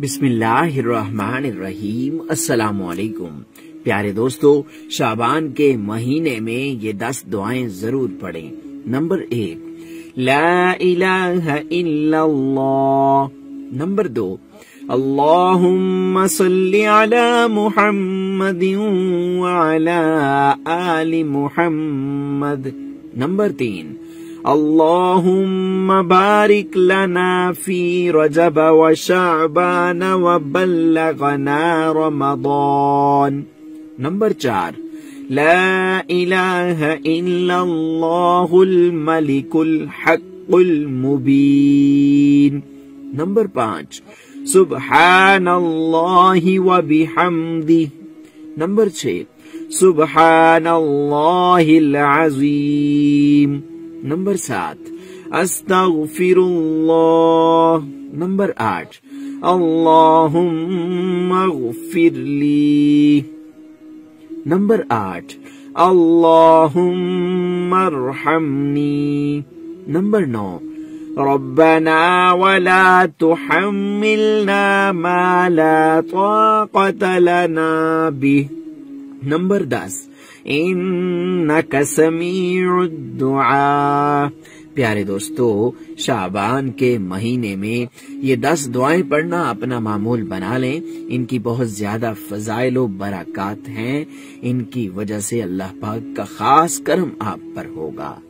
बिस्मिल्लाहिर्रहमानिर्रहीम। अस्सलाम वालेकुम। प्यारे दोस्तों, शाबान के महीने में ये 10 दुआएं जरूर पढ़ें। नंबर 1, ला इलाहा इल्लल्लाह। नंबर 2, अल्लाहुम्मा सल्ली अला मुहम्मदिन व अला आलि मुहम्मद। नंबर 3, अल्लाहुम्मा बारिक लना फी रजब व शाबान व बल्लगना रमदान। नंबर 4, ला इलाहा इल्लल्लाहुल मलिकुल हक्कुल मुबीन। नंबर 5, सुब्हानल्लाहि व बिहम्दिही। नंबर 6, सुब्हानल्लाहिल अज़ीम। नंबर 7, अस्तगफिरुल्लाह। नंबर 8, अल्लाहुम्मा अग़फ़िरली। नंबर 8, अल्लाहुम्मा अर्हमनी। नंबर 9, रब्बना वला तुहम्मिलना मा ला ताक़त लना बिह। नंबर 10, इन्नका समीउद दुआ। प्यारे दोस्तों, शाबान के महीने में ये 10 दुआएं पढ़ना अपना मामूल बना लें। इनकी बहुत ज्यादा फजाइल व बरक़ात हैं। इनकी वजह से अल्लाह पाक का खास करम आप पर होगा।